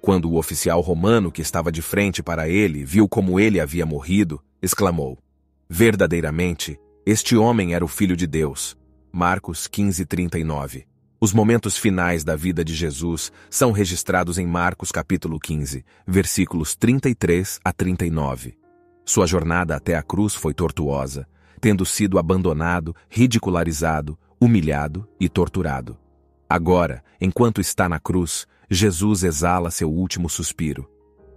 Quando o oficial romano que estava de frente para ele viu como ele havia morrido, exclamou: "Verdadeiramente, este homem era o Filho de Deus." Marcos 15:39. Os momentos finais da vida de Jesus são registrados em Marcos capítulo 15, versículos 33 a 39. Sua jornada até a cruz foi tortuosa, tendo sido abandonado, ridicularizado, humilhado e torturado. Agora, enquanto está na cruz, Jesus exala seu último suspiro.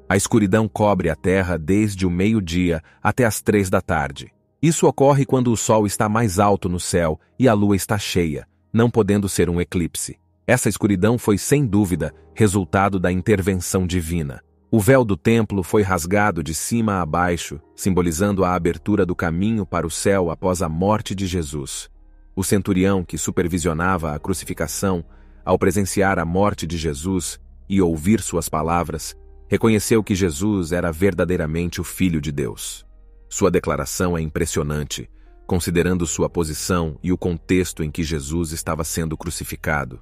A escuridão cobre a terra desde o meio-dia até as 3 da tarde. Isso ocorre quando o sol está mais alto no céu e a lua está cheia, não podendo ser um eclipse. Essa escuridão foi, sem dúvida, resultado da intervenção divina. O véu do templo foi rasgado de cima a baixo, simbolizando a abertura do caminho para o céu após a morte de Jesus. O centurião que supervisionava a crucificação, ao presenciar a morte de Jesus e ouvir suas palavras, reconheceu que Jesus era verdadeiramente o Filho de Deus. Sua declaração é impressionante, considerando sua posição e o contexto em que Jesus estava sendo crucificado.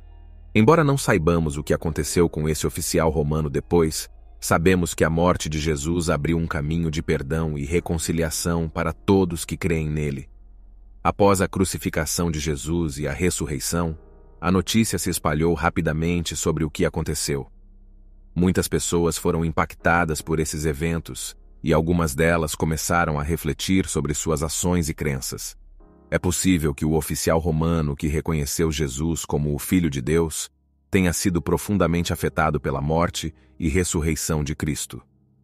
Embora não saibamos o que aconteceu com esse oficial romano depois, sabemos que a morte de Jesus abriu um caminho de perdão e reconciliação para todos que creem nele. Após a crucificação de Jesus e a ressurreição, a notícia se espalhou rapidamente sobre o que aconteceu. Muitas pessoas foram impactadas por esses eventos, e algumas delas começaram a refletir sobre suas ações e crenças. É possível que o oficial romano que reconheceu Jesus como o Filho de Deus tenha sido profundamente afetado pela morte e ressurreição de Cristo.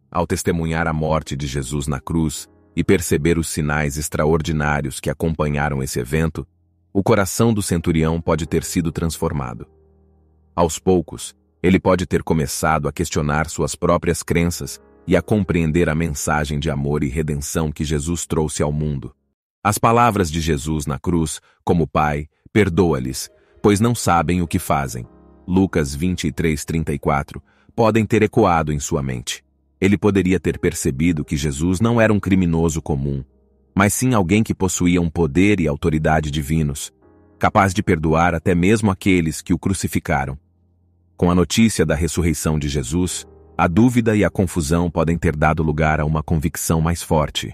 Ao testemunhar a morte de Jesus na cruz e perceber os sinais extraordinários que acompanharam esse evento, o coração do centurião pode ter sido transformado. Aos poucos, ele pode ter começado a questionar suas próprias crenças e a compreender a mensagem de amor e redenção que Jesus trouxe ao mundo. As palavras de Jesus na cruz, como Pai, perdoa-lhes, pois não sabem o que fazem, Lucas 23:34, podem ter ecoado em sua mente. Ele poderia ter percebido que Jesus não era um criminoso comum, mas sim alguém que possuía um poder e autoridade divinos, capaz de perdoar até mesmo aqueles que o crucificaram. Com a notícia da ressurreição de Jesus, a dúvida e a confusão podem ter dado lugar a uma convicção mais forte.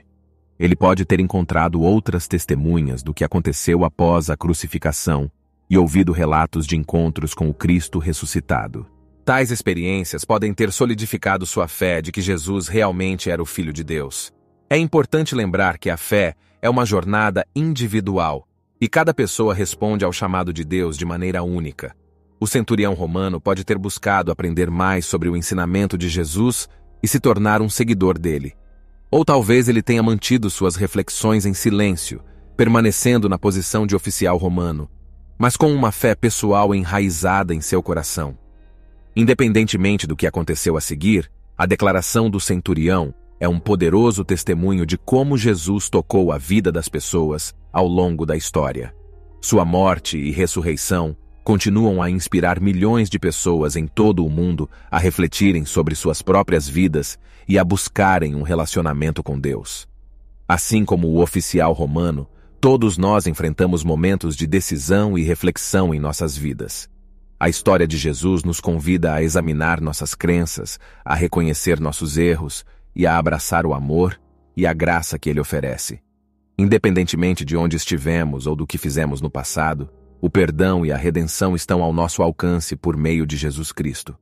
Ele pode ter encontrado outras testemunhas do que aconteceu após a crucificação e ouvido relatos de encontros com o Cristo ressuscitado. Tais experiências podem ter solidificado sua fé de que Jesus realmente era o Filho de Deus. É importante lembrar que a fé é uma jornada individual e cada pessoa responde ao chamado de Deus de maneira única. O centurião romano pode ter buscado aprender mais sobre o ensinamento de Jesus e se tornar um seguidor dele. Ou talvez ele tenha mantido suas reflexões em silêncio, permanecendo na posição de oficial romano, mas com uma fé pessoal enraizada em seu coração. Independentemente do que aconteceu a seguir, a declaração do centurião é um poderoso testemunho de como Jesus tocou a vida das pessoas ao longo da história. Sua morte e ressurreição continuam a inspirar milhões de pessoas em todo o mundo a refletirem sobre suas próprias vidas e a buscarem um relacionamento com Deus. Assim como o oficial romano, todos nós enfrentamos momentos de decisão e reflexão em nossas vidas. A história de Jesus nos convida a examinar nossas crenças, a reconhecer nossos erros e a abraçar o amor e a graça que ele oferece. Independentemente de onde estivemos ou do que fizemos no passado, o perdão e a redenção estão ao nosso alcance por meio de Jesus Cristo.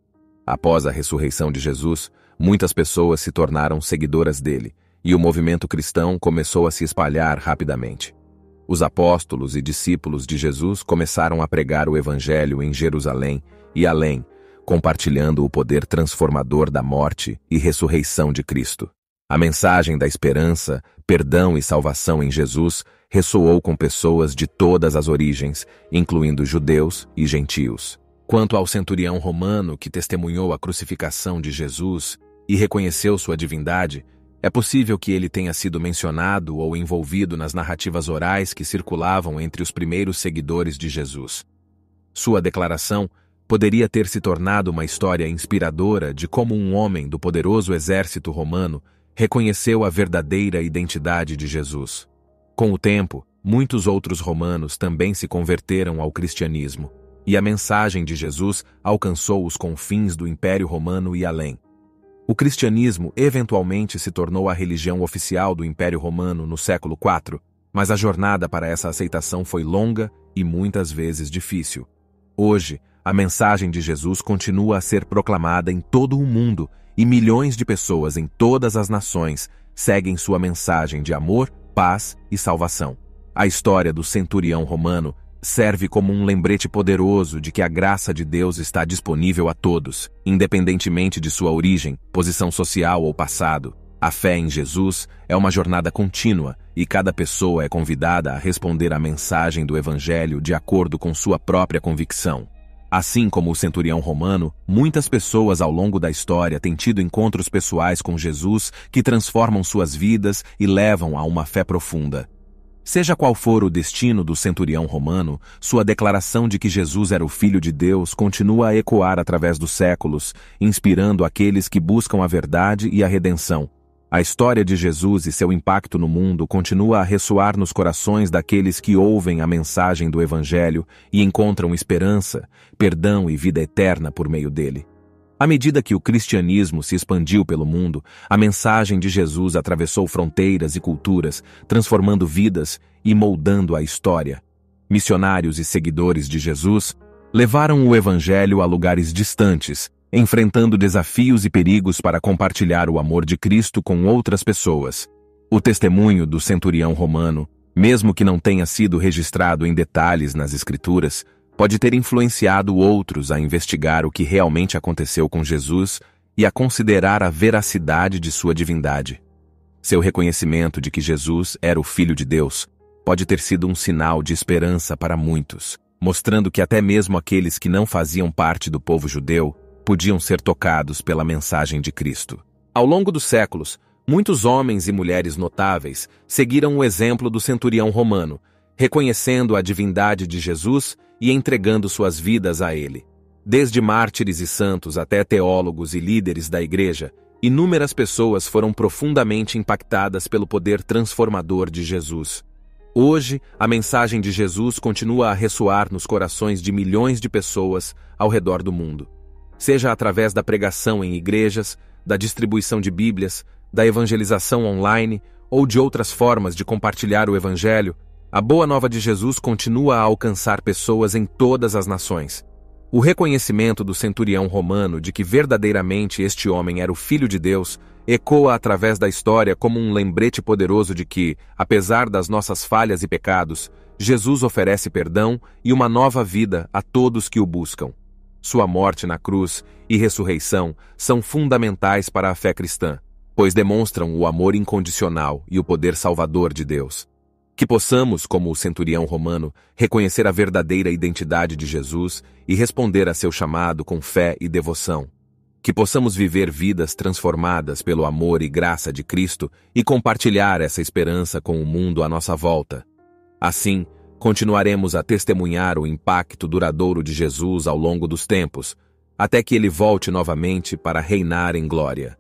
Após a ressurreição de Jesus, muitas pessoas se tornaram seguidoras dele, e o movimento cristão começou a se espalhar rapidamente. Os apóstolos e discípulos de Jesus começaram a pregar o Evangelho em Jerusalém e além, compartilhando o poder transformador da morte e ressurreição de Cristo. A mensagem da esperança, perdão e salvação em Jesus ressoou com pessoas de todas as origens, incluindo judeus e gentios. Quanto ao centurião romano que testemunhou a crucificação de Jesus e reconheceu sua divindade, é possível que ele tenha sido mencionado ou envolvido nas narrativas orais que circulavam entre os primeiros seguidores de Jesus. Sua declaração poderia ter se tornado uma história inspiradora de como um homem do poderoso exército romano reconheceu a verdadeira identidade de Jesus. Com o tempo, muitos outros romanos também se converteram ao cristianismo, e a mensagem de Jesus alcançou os confins do Império Romano e além. O cristianismo eventualmente se tornou a religião oficial do Império Romano no século IV, mas a jornada para essa aceitação foi longa e muitas vezes difícil. Hoje, a mensagem de Jesus continua a ser proclamada em todo o mundo e milhões de pessoas em todas as nações seguem sua mensagem de amor, paz e salvação. A história do centurião romano serve como um lembrete poderoso de que a graça de Deus está disponível a todos, independentemente de sua origem, posição social ou passado. A fé em Jesus é uma jornada contínua e cada pessoa é convidada a responder à mensagem do Evangelho de acordo com sua própria convicção. Assim como o centurião romano, muitas pessoas ao longo da história têm tido encontros pessoais com Jesus que transformam suas vidas e levam a uma fé profunda. Seja qual for o destino do centurião romano, sua declaração de que Jesus era o Filho de Deus continua a ecoar através dos séculos, inspirando aqueles que buscam a verdade e a redenção. A história de Jesus e seu impacto no mundo continua a ressoar nos corações daqueles que ouvem a mensagem do Evangelho e encontram esperança, perdão e vida eterna por meio dele. À medida que o cristianismo se expandiu pelo mundo, a mensagem de Jesus atravessou fronteiras e culturas, transformando vidas e moldando a história. Missionários e seguidores de Jesus levaram o Evangelho a lugares distantes, enfrentando desafios e perigos para compartilhar o amor de Cristo com outras pessoas. O testemunho do centurião romano, mesmo que não tenha sido registrado em detalhes nas Escrituras, pode ter influenciado outros a investigar o que realmente aconteceu com Jesus e a considerar a veracidade de sua divindade. Seu reconhecimento de que Jesus era o Filho de Deus pode ter sido um sinal de esperança para muitos, mostrando que até mesmo aqueles que não faziam parte do povo judeu podiam ser tocados pela mensagem de Cristo. Ao longo dos séculos, muitos homens e mulheres notáveis seguiram o exemplo do centurião romano, reconhecendo a divindade de Jesus e entregando suas vidas a ele. Desde mártires e santos até teólogos e líderes da igreja, inúmeras pessoas foram profundamente impactadas pelo poder transformador de Jesus. Hoje, a mensagem de Jesus continua a ressoar nos corações de milhões de pessoas ao redor do mundo. Seja através da pregação em igrejas, da distribuição de Bíblias, da evangelização online ou de outras formas de compartilhar o Evangelho, a Boa Nova de Jesus continua a alcançar pessoas em todas as nações. O reconhecimento do centurião romano de que verdadeiramente este homem era o Filho de Deus ecoa através da história como um lembrete poderoso de que, apesar das nossas falhas e pecados, Jesus oferece perdão e uma nova vida a todos que o buscam. Sua morte na cruz e ressurreição são fundamentais para a fé cristã, pois demonstram o amor incondicional e o poder salvador de Deus. Que possamos, como o centurião romano, reconhecer a verdadeira identidade de Jesus e responder a seu chamado com fé e devoção. Que possamos viver vidas transformadas pelo amor e graça de Cristo e compartilhar essa esperança com o mundo à nossa volta. Assim, continuaremos a testemunhar o impacto duradouro de Jesus ao longo dos tempos, até que ele volte novamente para reinar em glória.